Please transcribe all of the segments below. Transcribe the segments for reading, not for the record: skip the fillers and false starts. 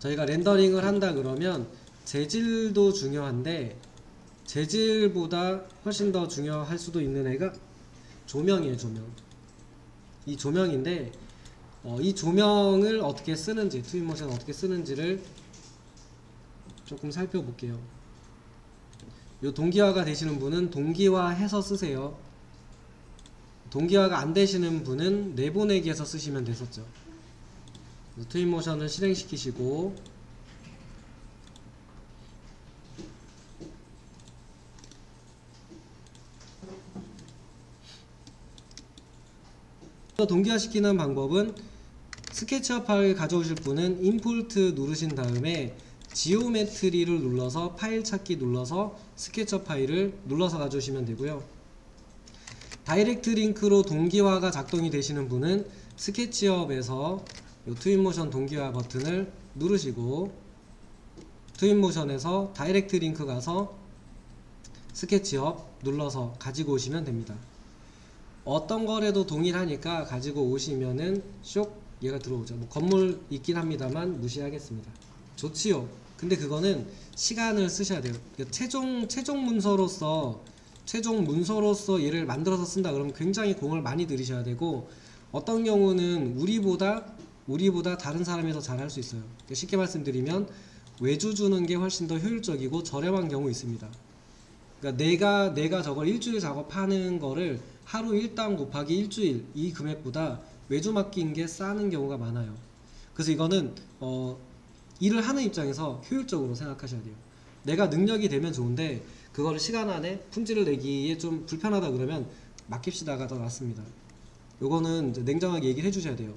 저희가 렌더링을 한다 그러면 재질도 중요한데 재질보다 훨씬 더 중요할 수도 있는 애가 조명이에요. 조명. 이 조명인데 이 조명을 어떻게 쓰는지, 트윈모션 어떻게 쓰는지를 조금 살펴볼게요. 요 동기화가 되시는 분은 동기화해서 쓰세요. 동기화가 안 되시는 분은 내보내기해서 쓰시면 됐었죠. 트윈모션을 실행시키시고 동기화시키는 방법은 스케치업 파일 가져오실 분은 임포트 누르신 다음에 지오메트리를 눌러서 파일 찾기 눌러서 스케치업 파일을 눌러서 가져오시면 되고요. 다이렉트 링크로 동기화가 작동이 되시는 분은 스케치업에서 이 트윈모션 동기화 버튼을 누르시고 트윈모션에서 다이렉트 링크 가서 스케치업 눌러서 가지고 오시면 됩니다. 어떤 거래도 동일하니까 가지고 오시면은 쇽 얘가 들어오죠. 뭐 건물 있긴 합니다만 무시하겠습니다. 좋지요. 근데 그거는 시간을 쓰셔야 돼요. 그러니까 최종 문서로서 얘를 만들어서 쓴다 그러면 굉장히 공을 많이 들이셔야 되고, 어떤 경우는 우리보다 다른 사람이 더 잘할 수 있어요. 그러니까 쉽게 말씀드리면 외주 주는 게 훨씬 더 효율적이고 저렴한 경우 있습니다. 그러니까 내가 저걸 일주일 작업하는 거를 하루 일당 곱하기 일주일 이 금액보다 외주 맡긴 게 싸는 경우가 많아요. 그래서 이거는 일을 하는 입장에서 효율적으로 생각하셔야 돼요. 내가 능력이 되면 좋은데 그거를 시간 안에 품질을 내기에 좀 불편하다 그러면 맡깁시다가 더 낫습니다. 요거는 이제 냉정하게 얘기를 해주셔야 돼요.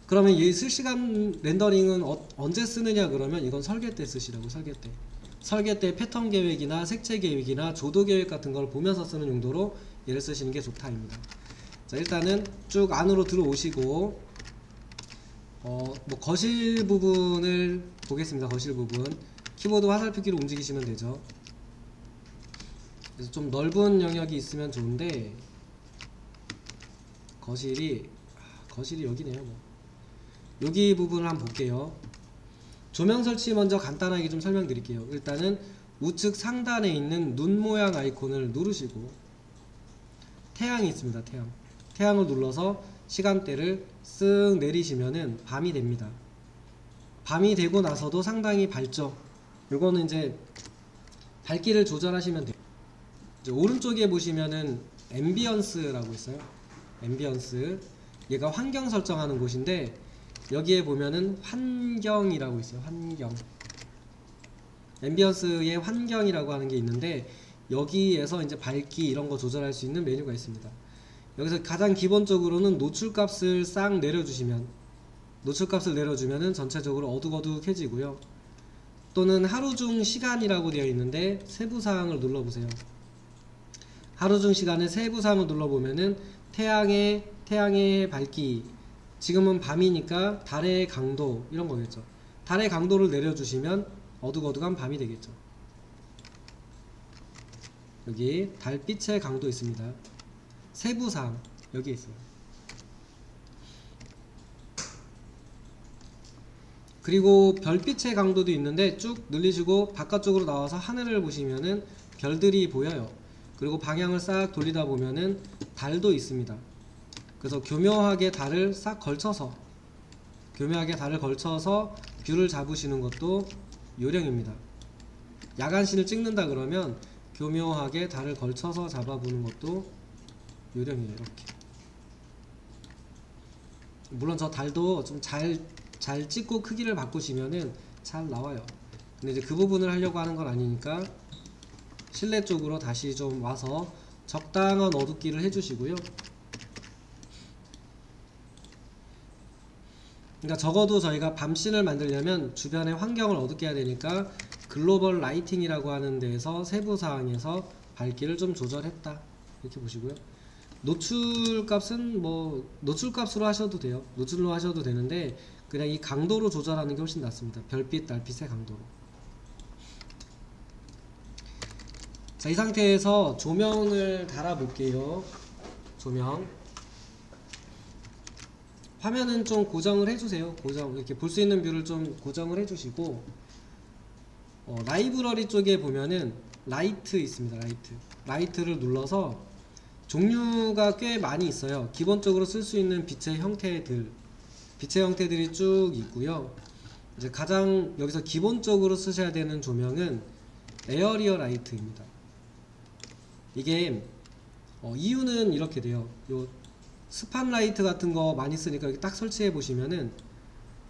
그러면 이 실시간 렌더링은 언제 쓰느냐 그러면 이건 설계 때 쓰시라고. 설계 때 패턴 계획이나 색채 계획이나 조도 계획 같은 걸 보면서 쓰는 용도로 얘를 쓰시는 게 좋다입니다. 자, 일단은 쭉 안으로 들어오시고 뭐 거실 부분을 보겠습니다. 거실 부분 키보드 화살표기로 움직이시면 되죠. 그래서 좀 넓은 영역이 있으면 좋은데 거실이 여기네요. 뭐. 여기 부분을 한번 볼게요. 조명 설치 먼저 간단하게 좀 설명드릴게요. 일단은 우측 상단에 있는 눈 모양 아이콘을 누르시고 태양이 있습니다. 태양을 눌러서 시간대를 쓱 내리시면은 밤이 됩니다. 밤이 되고 나서도 상당히 밝죠. 요거는 이제 밝기를 조절하시면 돼요. 이제 오른쪽에 보시면은 앰비언스라고 있어요. 앰비언스. 얘가 환경 설정하는 곳인데 여기에 보면은 환경이라고 있어요. 환경. 앰비언스의 환경이라고 하는 게 있는데 여기에서 이제 밝기 이런 거 조절할 수 있는 메뉴가 있습니다. 여기서 가장 기본적으로는 노출값을 싹 내려주시면은 전체적으로 어둑어둑해지고요. 또는 하루중 시간이라고 되어 있는데 세부사항을 눌러보세요. 하루중 시간의 세부사항을 눌러보면은 태양의 밝기, 지금은 밤이니까 달의 강도 이런 거겠죠. 달의 강도를 내려주시면 어둑어둑한 밤이 되겠죠. 여기 달빛의 강도 있습니다. 세부사항 여기 있어요. 그리고 별빛의 강도도 있는데 쭉 늘리시고 바깥쪽으로 나와서 하늘을 보시면은 별들이 보여요. 그리고 방향을 싹 돌리다 보면은 달도 있습니다. 그래서 교묘하게 달을 걸쳐서 뷰를 잡으시는 것도 요령입니다. 야간신을 찍는다 그러면 교묘하게 달을 걸쳐서 잡아보는 것도 요령이에요. 이렇게. 물론 저 달도 좀 잘 찍고 크기를 바꾸시면은 잘 나와요. 근데 이제 그 부분을 하려고 하는 건 아니니까 실내 쪽으로 다시 좀 와서 적당한 어둡기를 해주시고요. 그러니까 적어도 저희가 밤씬을 만들려면 주변의 환경을 어둡게 해야 되니까 글로벌 라이팅이라고 하는 데에서 세부사항에서 밝기를 좀 조절했다 이렇게 보시고요. 노출값은 뭐 노출값으로 하셔도 돼요. 노출로 하셔도 되는데 그냥 이 강도로 조절하는 게 훨씬 낫습니다. 별빛, 달빛의 강도로. 자, 이 상태에서 조명을 달아 볼게요. 조명 화면은 좀 고정을 해주세요. 고정, 이렇게 볼 수 있는 뷰를 좀 고정을 해주시고, 라이브러리 쪽에 보면은 라이트 있습니다. 라이트를 눌러서 종류가 꽤 많이 있어요. 기본적으로 쓸 수 있는 빛의 형태들이 쭉 있고요. 이제 가장 여기서 기본적으로 쓰셔야 되는 조명은 에어리어 라이트입니다. 이게 이유는 이렇게 돼요. 요 스팟 라이트 같은 거 많이 쓰니까 여기 딱 설치해 보시면은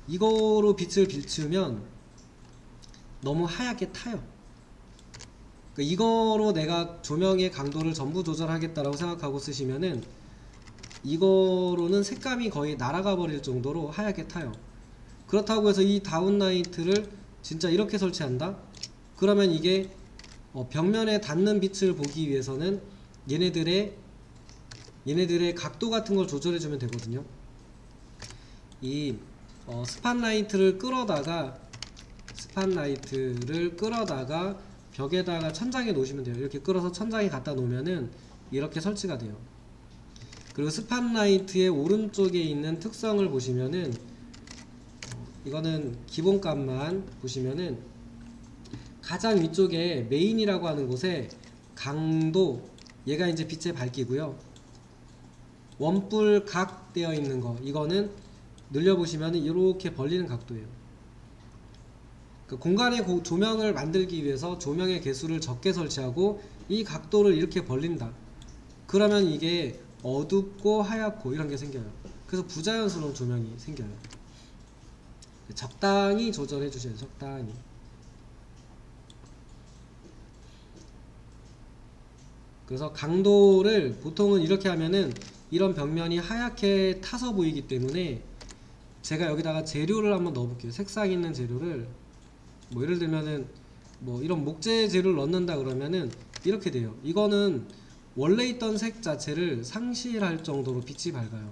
이거로 빛을 비추면 너무 하얗게 타요. 그러니까 이거로 내가 조명의 강도를 전부 조절하겠다라고 생각하고 쓰시면은 이거로는 색감이 거의 날아가 버릴 정도로 하얗게 타요. 그렇다고 해서 이 다운라이트를 진짜 이렇게 설치한다? 그러면 이게 벽면에 닿는 빛을 보기 위해서는 얘네들의 각도 같은 걸 조절해 주면 되거든요. 이 스팟라이트를 끌어다가 벽에다가 천장에 놓으시면 돼요. 이렇게 끌어서 천장에 갖다 놓으면은 이렇게 설치가 돼요. 그리고 스팟라이트의 오른쪽에 있는 특성을 보시면은 이거는 기본값만 보시면은 가장 위쪽에 메인이라고 하는 곳에 강도, 얘가 이제 빛의 밝기고요. 원뿔 각 되어 있는 거, 이거는 늘려보시면은 이렇게 벌리는 각도예요. 그 공간에 조명을 만들기 위해서 조명의 개수를 적게 설치하고 이 각도를 이렇게 벌린다. 그러면 이게 어둡고 하얗고 이런 게 생겨요. 그래서 부자연스러운 조명이 생겨요. 적당히 조절해 주셔야 돼요. 적당히. 그래서 강도를 보통은 이렇게 하면은 이런 벽면이 하얗게 타서 보이기 때문에 제가 여기다가 재료를 한번 넣어 볼게요. 색상 있는 재료를 뭐 예를 들면은 뭐 이런 목재 재료를 넣는다 그러면은 이렇게 돼요. 이거는 원래 있던 색 자체를 상실할 정도로 빛이 밝아요.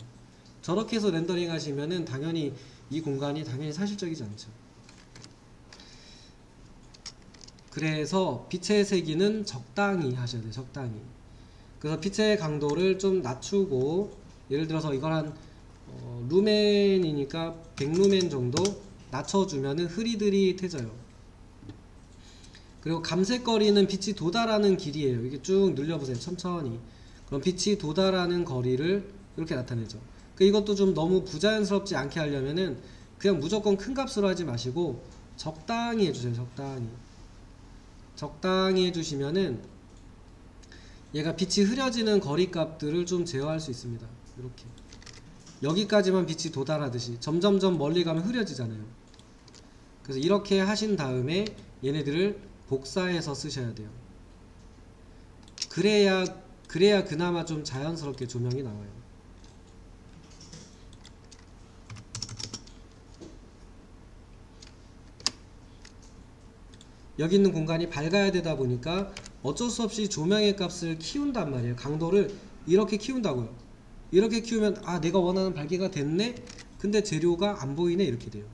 저렇게 해서 렌더링 하시면은 당연히 이 공간이 당연히 사실적이지 않죠. 그래서 빛의 세기는 적당히 하셔야 돼요. 적당히. 그래서 빛의 강도를 좀 낮추고, 예를 들어서 이걸 한 루멘이니까 100루멘 정도 낮춰주면은 흐릿흐릿해져요. 그리고 감색거리는 빛이 도달하는 길이에요. 이게 쭉 늘려보세요. 천천히. 그럼 빛이 도달하는 거리를 이렇게 나타내죠. 이것도 좀 너무 부자연스럽지 않게 하려면은 그냥 무조건 큰 값으로 하지 마시고 적당히 해주세요. 적당히 해주시면은 얘가 빛이 흐려지는 거리 값들을 좀 제어할 수 있습니다. 이렇게 여기까지만 빛이 도달하듯이 점점점 멀리 가면 흐려지잖아요. 그래서 이렇게 하신 다음에 얘네들을 복사해서 쓰셔야 돼요. 그래야 그나마 좀 자연스럽게 조명이 나와요. 여기 있는 공간이 밝아야 되다 보니까 어쩔 수 없이 조명의 값을 키운단 말이에요. 강도를 이렇게 키운다고요. 이렇게 키우면 내가 원하는 밝기가 됐네? 근데 재료가 안 보이네? 이렇게 돼요.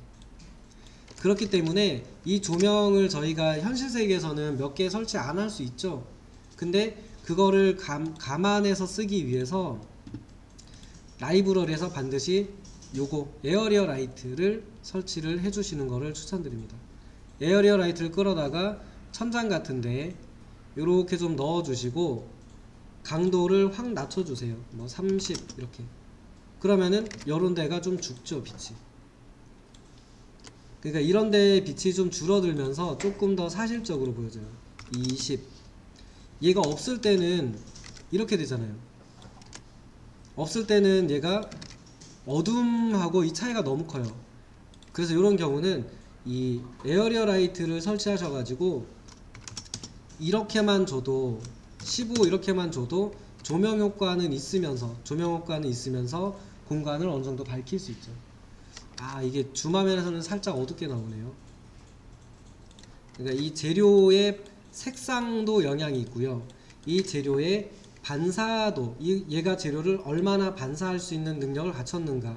그렇기 때문에 이 조명을 저희가 현실 세계에서는 몇 개 설치 안 할 수 있죠. 근데 그거를 감안해서 쓰기 위해서 라이브러리에서 반드시 요거 에어리어 라이트를 설치를 해주시는 거를 추천드립니다. 에어리어 라이트를 끌어다가 천장 같은데 요렇게 좀 넣어주시고 강도를 확 낮춰주세요. 뭐 30 이렇게. 그러면은 요런 데가 좀 죽죠, 빛이. 그러니까 이런 데의 빛이 좀 줄어들면서 조금 더 사실적으로 보여져요. 20. 얘가 없을 때는 이렇게 되잖아요. 없을 때는 얘가 어둠하고 이 차이가 너무 커요. 그래서 이런 경우는 이 에어리어 라이트를 설치하셔가지고 이렇게만 줘도 15 이렇게만 줘도 조명 효과는 있으면서 공간을 어느 정도 밝힐 수 있죠. 이게 줌화면에서는 살짝 어둡게 나오네요. 그러니까 이 재료의 색상도 영향이 있고요. 이 재료의 반사도, 얘가 재료를 얼마나 반사할 수 있는 능력을 갖췄는가에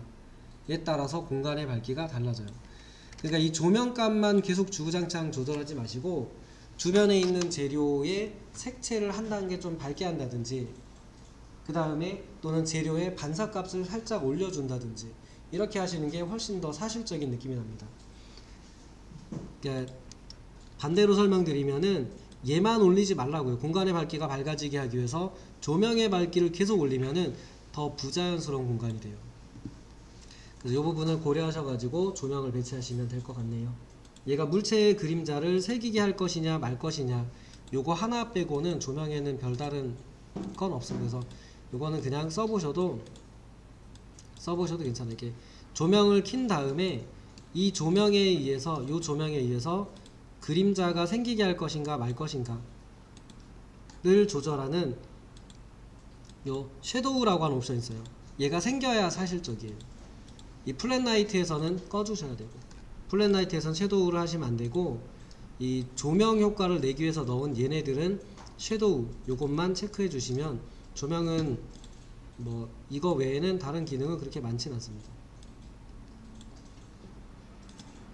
따라서 공간의 밝기가 달라져요. 그러니까 이 조명값만 계속 주구장창 조절하지 마시고 주변에 있는 재료의 색채를 한 단계 좀 밝게 한다든지 그 다음에 또는 재료의 반사값을 살짝 올려준다든지 이렇게 하시는 게 훨씬 더 사실적인 느낌이 납니다. 그러니까 반대로 설명드리면은 얘만 올리지 말라고요. 공간의 밝기가 밝아지게 하기 위해서 조명의 밝기를 계속 올리면은 더 부자연스러운 공간이 돼요. 그래서 이 부분을 고려하셔가지고 조명을 배치하시면 될 것 같네요. 얘가 물체의 그림자를 새기게 할 것이냐 말 것이냐 요거 하나 빼고는 조명에는 별다른 건 없어요. 그래서 요거는 그냥 써보셔도 괜찮아요. 이렇게 조명을 킨 다음에 이 조명에 의해서 요 조명에 의해서 그림자가 생기게 할 것인가 말 것인가 를 조절하는 요 섀도우라고 하는 옵션이 있어요. 얘가 생겨야 사실적이에요. 이 플랫라이트에서는 꺼주셔야 되고, 플랫라이트에서는 섀도우를 하시면 안되고, 이 조명 효과를 내기 위해서 넣은 얘네들은 섀도우 요것만 체크해 주시면 조명은 뭐 이거 외에는 다른 기능은 그렇게 많지는 않습니다.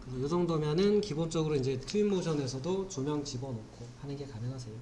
그래서 요 정도면은 기본적으로 이제 트윈모션에서도 조명 집어넣고 하는 게 가능하세요.